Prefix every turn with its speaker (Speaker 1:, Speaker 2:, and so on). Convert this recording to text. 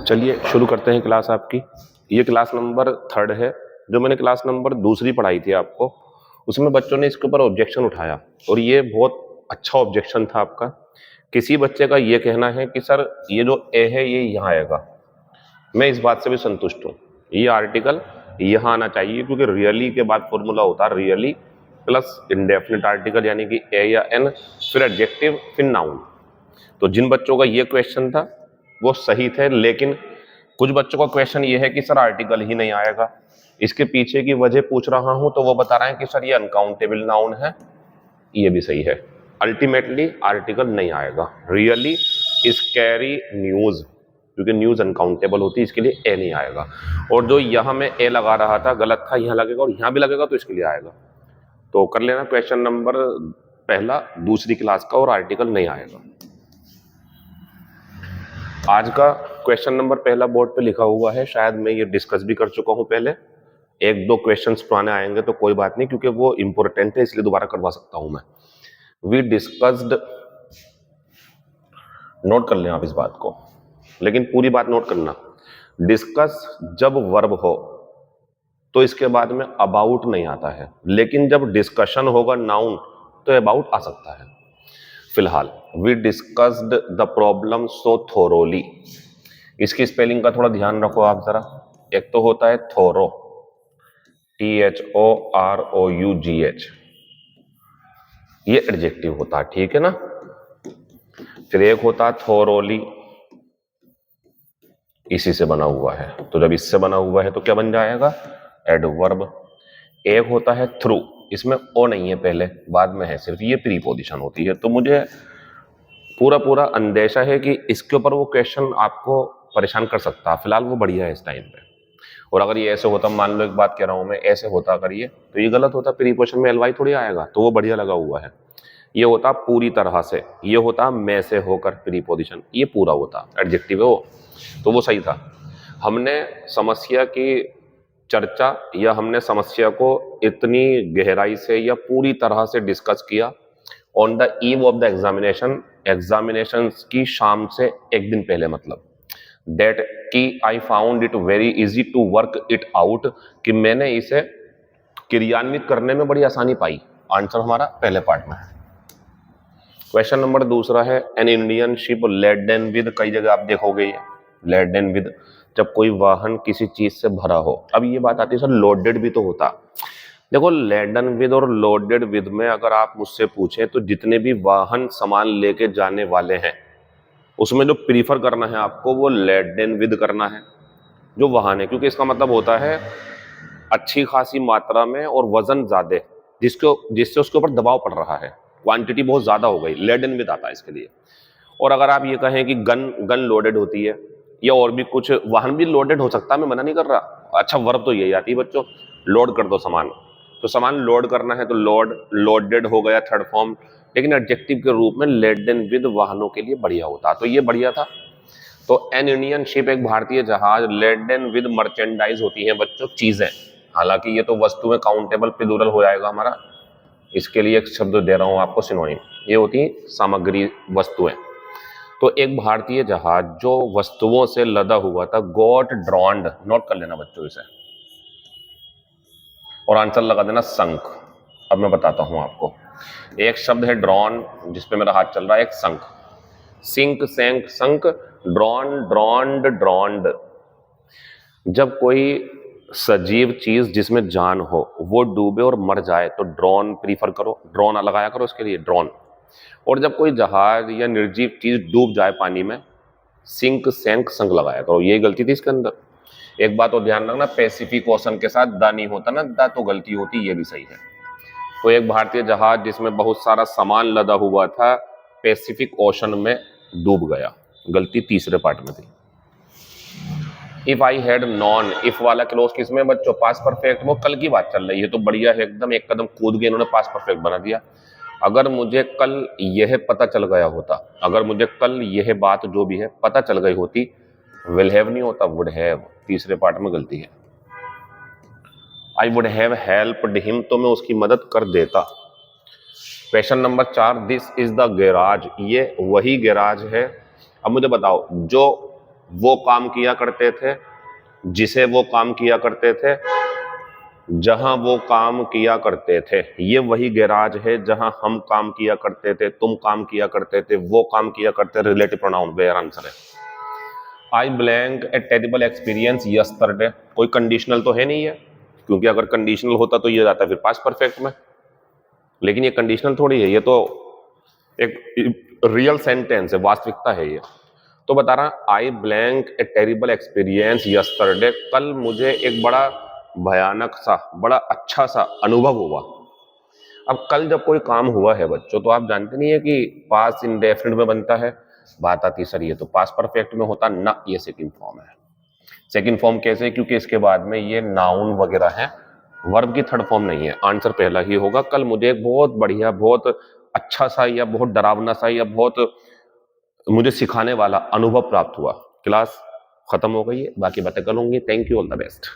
Speaker 1: चलिए शुरू करते हैं क्लास आपकी। ये क्लास नंबर 3 है। जो मैंने क्लास नंबर 2 पढ़ाई थी आपको, उसमें बच्चों ने इसके ऊपर ऑब्जेक्शन उठाया और ये बहुत अच्छा ऑब्जेक्शन था आपका। किसी बच्चे का ये कहना है कि सर ये जो ए है ये यहाँ आएगा। मैं इस बात से भी संतुष्ट हूँ, ये आर्टिकल यहाँ आना चाहिए, क्योंकि रियली के बाद फॉर्मूला होता है रियली प्लस इंडेफिनिट आर्टिकल, यानी कि ए या एन, फिर एडजेक्टिव, फिर नाउन। तो जिन बच्चों का ये क्वेश्चन था वो सही थे, लेकिन कुछ बच्चों का क्वेश्चन ये है कि सर आर्टिकल ही नहीं आएगा। इसके पीछे की वजह पूछ रहा हूं तो वो बता रहे हैं कि सर ये अनकाउंटेबल नाउन है। ये भी सही है, अल्टीमेटली आर्टिकल नहीं आएगा। रियली इज कैरी न्यूज, क्योंकि न्यूज अनकाउंटेबल होती है, इसके लिए ए नहीं आएगा। और जो यहां मैं ए लगा रहा था गलत था, यहां लगेगा और यहां भी लगेगा तो इसके लिए आएगा। तो कर लेना क्वेश्चन नंबर पहला दूसरी क्लास का, और आर्टिकल नहीं आएगा। आज का क्वेश्चन नंबर पहला बोर्ड पे लिखा हुआ है, शायद मैं ये डिस्कस भी कर चुका हूं पहले। एक दो क्वेश्चंस पुराने आएंगे तो कोई बात नहीं, क्योंकि वो इंपॉर्टेंट है, इसलिए दोबारा करवा सकता हूं मैं। वी डिस्कस्ड, नोट कर लें आप इस बात को, लेकिन पूरी बात नोट करना। डिस्कस जब वर्ब हो तो इसके बाद में अबाउट नहीं आता है, लेकिन जब डिस्कशन होगा नाउन तो अबाउट आ सकता है। फिलहाल we discussed the problem so thoroughly, इसकी स्पेलिंग का थोड़ा ध्यान रखो आप जरा। एक तो होता है थोरो, THOROUGH, ये एडजेक्टिव होता है, ठीक है ना। फिर एक होता है थोरोली, इसी से बना हुआ है, तो जब इससे बना हुआ है तो क्या बन जाएगा, एडवर्ब। एक होता है थ्रू, इसमें ओ नहीं है पहले, बाद में है, सिर्फ ये प्रीपोजिशन होती है। तो मुझे पूरा अंदेशा है कि इसके ऊपर वो क्वेश्चन आपको परेशान कर सकता है। फिलहाल वो बढ़िया है इस टाइम पे। और अगर ये ऐसे होता, मान लो एक बात कह रहा हूं मैं, ऐसे होता अगर ये, तो ये गलत होता, प्रीपोजिशन में एलवाई थोड़ी आएगा, तो वो बढ़िया लगा हुआ है। ये होता पूरी तरह से, ये होता मैं से होकर प्रीपोजिशन, ये पूरा होता एडजेक्टिव है वो, तो वो सही था। हमने समस्या की चर्चा या हमने समस्या को इतनी गहराई से या पूरी तरह से डिस्कस किया on the eve of the examination, examination की शाम से एक दिन पहले, मतलब दैट कि I found it very easy to work it out, कि मैंने इसे क्रियान्वित करने में बड़ी आसानी पाई। आंसर हमारा पहले पार्ट में है। क्वेश्चन नंबर दूसरा है, an Indian ship laden with, कई जगह आप देखोगे ये लेडेन विद, जब कोई वाहन किसी चीज से भरा हो। अब ये बात आती है सर लोडेड भी तो होता। देखो लेडन विद और लोडेड विद में अगर आप मुझसे पूछें तो जितने भी वाहन सामान लेके जाने वाले हैं उसमें जो प्रीफर करना है आपको वो लेडन विद करना है, जो वाहन है, क्योंकि इसका मतलब होता है अच्छी खासी मात्रा में और वजन ज्यादा, जिससे उसके ऊपर दबाव पड़ रहा है, क्वांटिटी बहुत ज्यादा हो गई, लेडन विद आता है इसके लिए। और अगर आप ये कहें कि गन लोडेड होती है या और भी कुछ वाहन भी लोडेड हो सकता है, मैं मना नहीं कर रहा, अच्छा वर्ब तो यही आती है बच्चों, लोड कर दो सामान, तो सामान लोड करना है तो लोडेड हो गया थर्ड फॉर्म, लेकिन एडजेक्टिव के रूप में लेडन विद वाहनों के लिए बढ़िया होता, तो ये बढ़िया था। तो एन इंडियन शिप एक भारतीय जहाज लेडन विद मर्चेंडाइज होती है बच्चों, चीजें, हालांकि ये तो वस्तुएं काउंटेबल प्लूरल हो जाएगा हमारा, इसके लिए एक शब्द दे रहा हूं आपको सिनोनिम, ये होती है सामग्री, वस्तुएं। तो एक भारतीय जहाज जो वस्तुओं से लदा हुआ था, गॉट ड्रॉन्ड, नोट कर लेना बच्चों इसे, और आंसर लगा देना संक। अब मैं बताता हूं आपको, एक शब्द है ड्रॉन जिसपे मेरा हाथ चल रहा है, एक संक, सिंक, सैंक, संक, ड्रॉन, ड्रॉन्ड, ड्रॉन्ड। जब कोई सजीव चीज जिसमें जान हो वो डूबे और मर जाए तो ड्रॉन प्रीफर करो, ड्रॉन लगाया करो उसके लिए, ड्रॉन। और जब कोई जहाज या निर्जीव चीज डूब जाए पानी में, सिंक, सैंक, संक लगाया करो, यही गलती थी इसके अंदर। एक बात और ध्यान रखना, पैसिफिक ओशन के साथ दा नहीं होता ना, दा तो गलती होती, ये भी सही है। तो एक भारतीय जहाज जिसमें बहुत सारा सामान लदा हुआ था पैसिफिक ओशन में डूब गया, गलती तीसरे पार्ट में थी। If I had non, if वाला क्लोज किसमें बच्चों, पास्ट परफेक्ट, वो कल की बात चल रही है, तो बढ़िया है एकदम, एक कदम कूद के इन्होंने पास्ट परफेक्ट बना दिया। अगर मुझे कल यह पता चल गया होता, अगर मुझे कल यह बात जो भी है पता चल गई होती, विल हैव नहीं होता, वुड हैव, तीसरे पार्ट में गलती है। I would have helped him, तो मैं उसकी मदद कर देता। Question number 4, this is the garage, ये वही गैराज है। अब मुझे बताओ, जो वो काम किया करते थे, जिसे वो काम किया करते थे, जहां वो काम किया करते थे। ये वही गैराज है जहां हम काम किया करते थे, तुम काम किया करते थे, वो काम किया करते थे। रिलेटिव प्रोनाउन वेयर आंसर है। आई ब्लैंक ए टेरिबल एक्सपीरियंस यस्टरडे, कोई कंडीशनल तो है नहीं है, क्योंकि अगर कंडीशनल होता तो ये जाता फिर पास्ट परफेक्ट में, लेकिन ये कंडीशनल थोड़ी है, ये तो एक रियल सेंटेंस है, वास्तविकता है ये। तो बता रहा आई ब्लैंक ए टेरिबल एक्सपीरियंस यस्टरडे, कल मुझे एक बड़ा भयानक सा, बड़ा अच्छा सा अनुभव हुआ। अब कल जब कोई काम हुआ है बच्चों, तो आप जानते नहीं है कि पास्ट इंडेफिनिट में बनता है। बात आती सर ये तो पास्ट परफेक्ट में होता ना, ये सेकंड फॉर्म है। सेकंड फॉर्म कैसे? क्योंकि इसके बाद में ये नाउन वगैरह है, वर्ब की थर्ड फॉर्म नहीं है। आंसर पहला ही होगा। कल मुझे एक बहुत बढ़िया, बहुत अच्छा सा, या बहुत डरावना सा, या बहुत मुझे सिखाने वाला अनुभव प्राप्त हुआ। क्लास खत्म हो गई है, बाकी बातें करूंगी। Thank you, all the best.